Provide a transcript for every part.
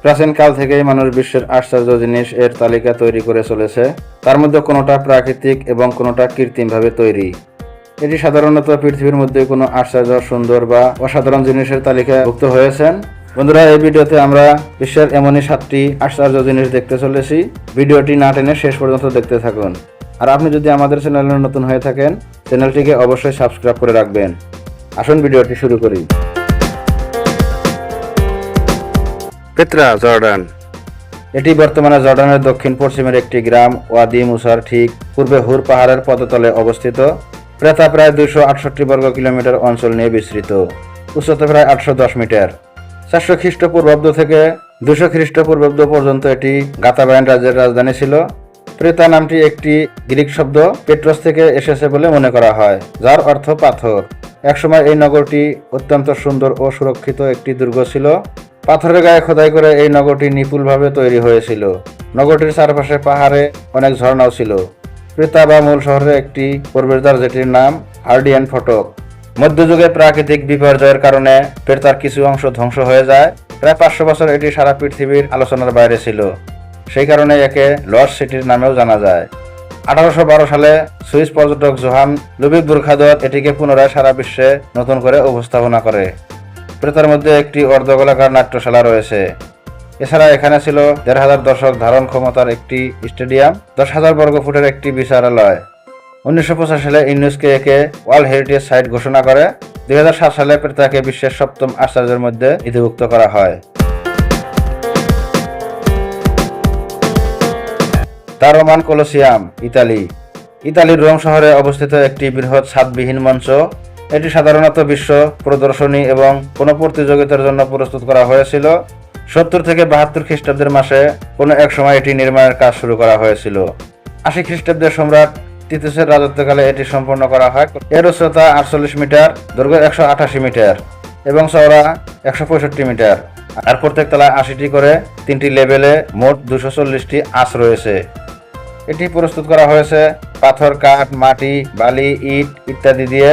প্রাচীনকাল থেকেই মানুষ বিশ্বের আশ্চর্য জিনিস এর তালিকা তৈরি করে চলেছে। তার মধ্যে কোনোটা প্রাকৃতিক এবং কোনোটা কৃত্রিমভাবে তৈরি। এটি সাধারণত পৃথিবীর মধ্যে কোনো আশ্চর্য, সুন্দর বা অসাধারণ জিনিসের তালিকাভুক্ত হয়েছেন। বন্ধুরা, এই ভিডিওতে আমরা বিশ্বের এমনই 7টি আশ্চর্য জিনিস দেখতে চলেছি। ভিডিওটি না টেনে শেষ পর্যন্ত দেখতে থাকুন। আর আপনি যদি আমাদের চ্যানেলে নতুন হয়ে থাকেন, চ্যানেলটিকে অবশ্যই সাবস্ক্রাইব করে রাখবেন। আসুন ভিডিওটি শুরু করি। Petra, Jordan. এটি বর্তমানে জর্ডানের দক্ষিণ পশ্চিমের একটি গ্রাম ওয়াদি মুসার ঠিক পূর্বে হুর পাহাড়ের পদতলে অবস্থিত। ক্রেতা প্রায় 268 বর্গ কিলোমিটার অঞ্চল নিয়ে বিস্তৃত। উচ্চতা প্রায় 810 মিটার। 400 খ্রিস্টপূর্বাব্দ থেকে 200 খ্রিস্টপূর্বাব্দ পর্যন্ত এটি গাতাবায়ান রাজ্যের রাজধানী ছিল। ক্রেতা নামটি একটি গ্রিক শব্দ পেট্রোস থেকে এসেছে বলে মনে করা হয়, যার অর্থ পাথর। একসময় এই নগরটি অত্যন্ত সুন্দর ও সুরক্ষিত একটি দুর্গ ছিল। পাথরের গায়ে খোদাই করে এই নগরটি নিপুণভাবে তৈরি হয়েছিল। নগরটির চারপাশে পাহাড়ে অনেক ঝর্ণাও ছিল। ক্রেতা বা মূল শহরের একটি প্রবেশদ্বার, যেটির নাম হার্ডিয়ান ফটক। মধ্যযুগে প্রাকৃতিক বিপর্যয়ের কারণে ক্রেতার কিছু অংশ ধ্বংস হয়ে যায়। প্রায় 500 বছর এটি সারা পৃথিবীর আলোচনার বাইরে ছিল। সেই কারণে একে লস্ট সিটির নামেও জানা যায়। 1812 সালে সুইস পর্যটক জোহান লুবিক বুরখাদত এটিকে পুনরায় সারা বিশ্বে নতুন করে উপস্থাপনা করে। ক্রেতার মধ্যে একটি অর্ধগোলাকার নাট্যশালা রয়েছে। এছাড়া এখানে ছিল 1,500 দর্শক ধারণ ক্ষমতার একটি স্টেডিয়াম, 10,000 বর্গ ফুটের একটি বিচারালয়। 1985 সালে ইউনেস্কো একে ওয়ার্ল্ড হেরিটেজ সাইট ঘোষণা করে। 2007 সালে ক্রেতাকে বিশ্বের 7ম আশ্চর্যের মধ্যে অন্তর্ভুক্ত করা হয়। The Roman Colosseum, Italy. ইতালির রোম শহরে অবস্থিত একটি বৃহৎ ছাদবিহীন মঞ্চ। এটি সাধারণত বিশ্ব প্রদর্শনী এবং কোনো প্রতিযোগিতার জন্য প্রস্তুত করা হয়েছিল। 70 থেকে 72 খ্রিস্টাব্দের মাসে কোনো এক সময় এটি নির্মাণের কাজ শুরু করা হয়েছিল। 80 খ্রিস্টাব্দের সম্রাট তিতুসের রাজত্বকালে এটি সম্পন্ন করা হয়। এর উচ্চতা 48 মিটার, দৈর্ঘ্য 188 মিটার এবং চওড়া 165 মিটার। আর প্রত্যেক তলায় 80টি করে 3টি লেভেলে মোট 240টি আঁচ রয়েছে। এটি প্রস্তুত করা হয়েছে পাথর, কাঠ, মাটি, বালি, ইট ইত্যাদি দিয়ে,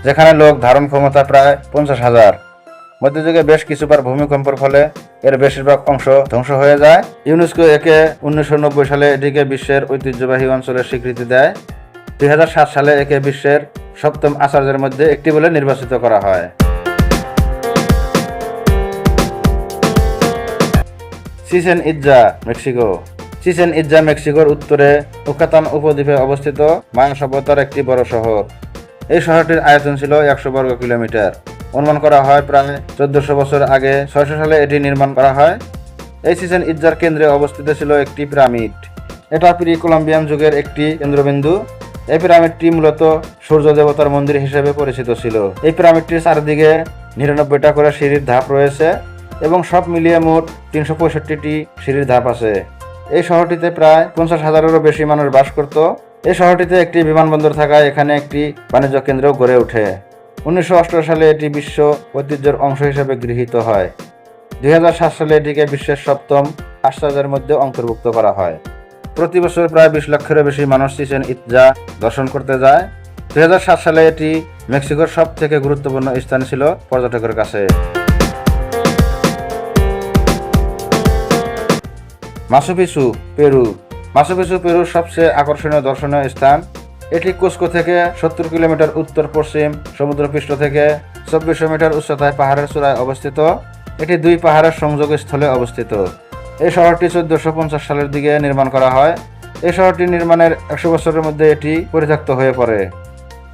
যেখানে লোক ধারণ ক্ষমতা প্রায় 50,000। মধ্যযুগে বেশ কিছুবার ভূমিকম্পের ফলে এর বেশিরভাগ অংশ ধ্বংস হয়ে যায়। ইউনেস্কো একে 1990 সালে এটিকে বিশ্বের ঐতিহ্যবাহী অঞ্চলের স্বীকৃতি দেয়। 2007 সালে একে বিশ্বের 7ম আশ্চর্যের মধ্যে একটি বলে নির্বাচিত করা হয়। Chichen Itza, Mexico. Chichen Itza মেক্সিকোর উত্তরে ইউকাতান উপদ্বীপে অবস্থিত মায়া সভ্যতার একটি বড় শহর। এই শহরটির আয়তন ছিল 100 বর্গ কিলোমিটার। অনুমান করা হয় প্রায় 1400 বছর আগে 600 সালে এটি নির্মাণ করা হয়। এই চিচেন ইৎজার কেন্দ্রে অবস্থিত ছিল একটি পিরামিড। এটা প্রি কলম্বিয়ান যুগের একটি কেন্দ্রবিন্দু। এই পিরামিডটি মূলত সূর্য দেবতার মন্দির হিসেবে পরিচিত ছিল। এই পিরামিডটির চারদিকে 99টা করে সিঁড়ির ধাপ রয়েছে এবং সব মিলিয়ে মোট 365টি সিঁড়ির ধাপ আছে। এই শহরটিতে প্রায় 50,000-এরও বেশি মানুষ বাস করত। এই শহরটিতে একটি বিমানবন্দর থাকায় এখানে একটি বাণিজ্য কেন্দ্রও গড়ে ওঠে। 1988 সালে এটি বিশ্ব ঐতিহ্যের অংশ হিসেবে গৃহীত হয়। 2007 সালে এটিকে বিশ্বের 7ম আশ্চর্যের মধ্যে অন্তর্ভুক্ত করা হয়। প্রতি বছর প্রায় 20 লক্ষেরও বেশি মানুষ চিচেন ইৎজা দর্শন করতে যায়। 2007 সালে এটি মেক্সিকোর সব থেকে গুরুত্বপূর্ণ স্থান ছিল পর্যটকের কাছে। Machu Picchu, Peru. Machu Picchu পেরুর সবচেয়ে আকর্ষণীয় দর্শনীয় স্থান। এটি কুস্কো থেকে 70 কিলোমিটার উত্তর পশ্চিম সমুদ্রপৃষ্ঠ থেকে 2400 মিটার উচ্চতায় পাহাড়ের চূড়ায় অবস্থিত। এটি 2 পাহাড়ের সংযোগস্থলে অবস্থিত। এই শহরটি 1450 সালের দিকে নির্মাণ করা হয়। এই শহরটি নির্মাণের 100 বছরের মধ্যে এটি পরিত্যক্ত হয়ে পড়ে।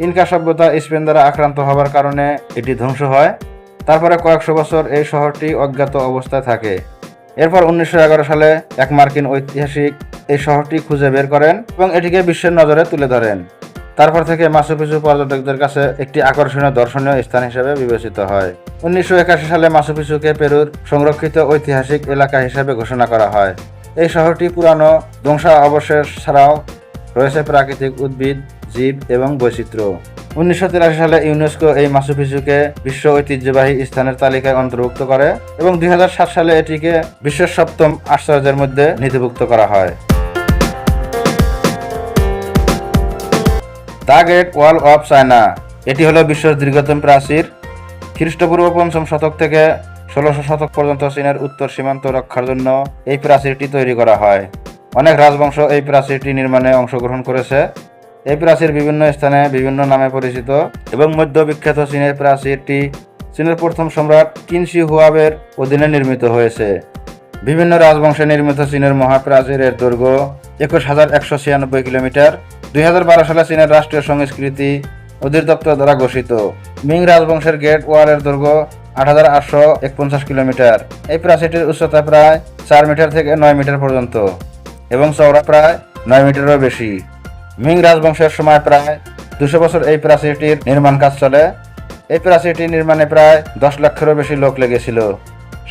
ইনকা সভ্যতা স্পেন দ্বারা আক্রান্ত হওয়ার কারণে এটি ধ্বংস হয়। তারপরে কয়েকশো বছর এই শহরটি অজ্ঞাত অবস্থায় থাকে। এরপর 1911 সালে এক মার্কিন ঐতিহাসিক এই শহরটি খুঁজে বের করেন এবং এটিকে বিশ্বের নজরে তুলে ধরেন। তারপর থেকে মাচু পিচু পর্যটকদের কাছে একটি আকর্ষণীয় দর্শনীয় স্থান হিসেবে বিবেচিত হয়। 1981 সালে মাচু পিচুকে পেরুর সংরক্ষিত ঐতিহাসিক এলাকা হিসেবে ঘোষণা করা হয়। এই শহরটি পুরানো ধ্বংসাবশেষ ছাড়াও রয়েছে প্রাকৃতিক উদ্ভিদ, জীব এবং বৈচিত্র্য। 1983 সালে ইউনেস্কো এই মাচু পিচুকে বিশ্ব ঐতিহ্যবাহী স্থানের তালিকায় অন্তর্ভুক্ত করে এবং 2007 সালে এটিকে বিশ্বের 7ম আশ্চর্যের মধ্যে নথিভুক্ত করা হয়। The great wall of China. এটি হলো বিশ্বের দীর্ঘতম প্রাচীর। খ্রিস্টপূর্ব 5ম শতক থেকে 1600 শতক পর্যন্ত চীনের উত্তর সীমান্ত রক্ষার জন্য এই প্রাচীরটি তৈরি করা হয়। অনেক রাজবংশ এই প্রাচীরটি নির্মাণে অংশগ্রহণ করেছে। এই প্রাচীর বিভিন্ন স্থানে বিভিন্ন নামে পরিচিত এবং মধ্য বিখ্যাত চীনের প্রাচীরটি চীনের প্রথম সম্রাট কিন শি হুয়াংয়ের অধীনে নির্মিত হয়েছে। বিভিন্ন রাজবংশে নির্মিত চীনের মহাপ্রাচীরের দৈর্ঘ্য 21,196 কিলোমিটার। 2012 সালে চীনের রাষ্ট্রীয় সংস্কৃতি অধিদপ্তর দ্বারা ঘোষিত। মিং রাজবংশের গ্রেট ওয়ালের দৈর্ঘ্য 8,849 কিলোমিটার। এই প্রাচীরটির উচ্চতা প্রায় 4 মিটার থেকে 9 মিটার পর্যন্ত এবং চওড়া প্রায় 9 মিটারেরও বেশি। মিং রাজবংশের সময় প্রায় 200 বছর এই প্রাচীরটির নির্মাণ কাজ চলে। এই প্রাচীরটি নির্মাণে প্রায় 10 লাখেরও বেশি লোক লেগেছিল।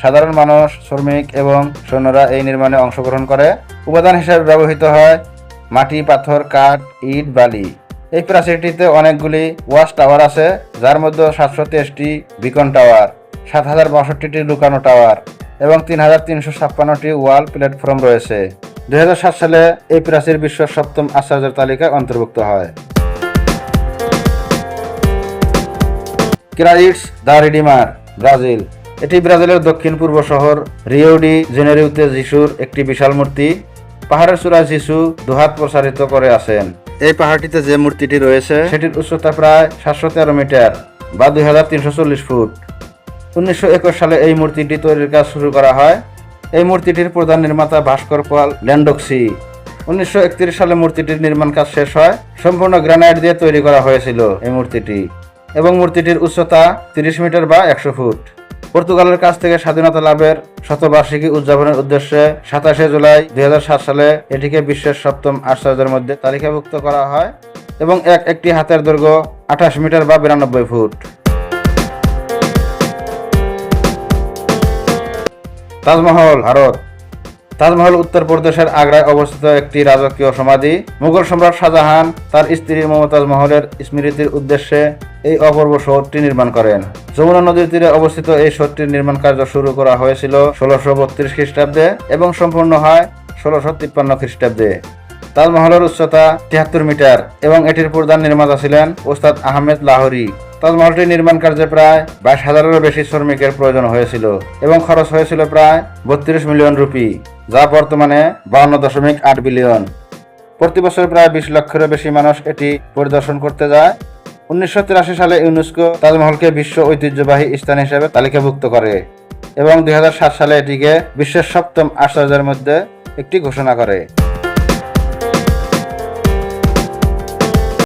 সাধারণ মানুষ, শ্রমিক এবং সৈন্যরা এই নির্মাণে অংশগ্রহণ করে। উপাদান হিসেবে ব্যবহৃত হয় মাটি, পাথর, কাঠ, ইট, বালি। এই প্রাচীরটিতে অনেকগুলি ওয়াচ টাওয়ার আছে, যার মধ্যে 723টি বিকন টাওয়ার, 7,062টি লুকানো টাওয়ার এবং 3,356টি ওয়াল প্ল্যাটফর্ম রয়েছে। 2007 সালে এই প্রাচীর বিশ্বের 7ম আশ্চর্যের তালিকায় অন্তর্ভুক্ত হয়। Christ the redeemer, Brazil. এটি ব্রাজিলের দক্ষিণ পূর্ব শহর রিও ডি জেনেরিওতে যিশুর একটি বিশাল মূর্তি। পাহাড়ের চূড়ায় যিশু দুহাত প্রসারিত করে আছেন। এই পাহাড়টিতে যে মূর্তিটি রয়েছে সেটির উচ্চতা প্রায় 713 মিটার বা 2,340 ফুট। 1921 সালে এই মূর্তিটি তৈরির কাজ শুরু করা হয়। এই মূর্তিটির প্রধান নির্মাতা ভাস্কর পাল ল্যান্ডক্সি। 1931 সালে মূর্তিটির নির্মাণ কাজ শেষ হয়। সম্পূর্ণ গ্রানাইট দিয়ে তৈরি করা হয়েছিল এই মূর্তিটি এবং মূর্তিটির উচ্চতা 30 মিটার বা 100 ফুট। পর্তুগালের কাছ থেকে স্বাধীনতা লাভের শতবার্ষিকী উদযাপনের উদ্দেশ্যে 27 জুলাই 2007 সালে এটিকে বিশ্বের 7ম আশ্চর্যের মধ্যে তালিকাভুক্ত করা হয় এবং একটি হাতের দৈর্ঘ্য 28 মিটার বা 92 ফুট। তাজমহল, ভারত। তাজমহল উত্তরপ্রদেশের আগ্রায় অবস্থিত একটি রাজকীয় সমাধি। মুঘল সম্রাট শাহজাহান তার স্ত্রী মমতাজ মহলের স্মৃতির উদ্দেশ্যে এই অপূর্ব শহরটি নির্মাণ করেন। যমুনা নদীর তীরে অবস্থিত এই শহরটির নির্মাণ কার্য শুরু করা হয়েছিল 1632 খ্রিস্টাব্দে এবং সম্পূর্ণ হয় 1653 খ্রিস্টাব্দে। তাজমহলের উচ্চতা 73 মিটার এবং এটির প্রধান নির্মাতা ছিলেন ওস্তাদ আহমেদ লাহোরি। তাজমহলটি নির্মাণ কার্যে প্রায় 22,000-এরও বেশি শ্রমিকের প্রয়োজন হয়েছিল এবং খরচ হয়েছিল প্রায় 32 মিলিয়ন রুপি, যা বর্তমানে 52.8 বিলিয়ন। প্রতি বছর প্রায় 20 লক্ষেরও বেশি মানুষ এটি পরিদর্শন করতে যায়। 1983 সালে ইউনেস্কো তাজমহলকে বিশ্ব ঐতিহ্যবাহী স্থান হিসেবে তালিকাভুক্ত করে এবং 2007 সালে এটিকে বিশ্বের 7ম আশ্চর্যের মধ্যে একটি ঘোষণা করে।